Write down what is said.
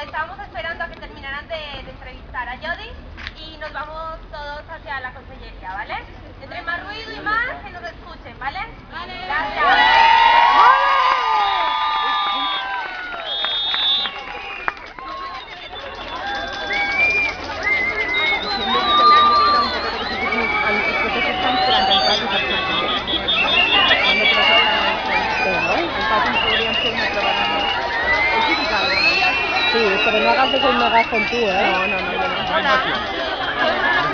estábamos esperando a que terminaran de entrevistar a Jody y nos vamos todos hacia la consellería, ¿vale? Entre más ruido y más, que nos escuchen, ¿vale? Vale. Gracias. Sí, pero no hagas que me hagas con tú, ¿eh? No, yo no. Hola. Ah,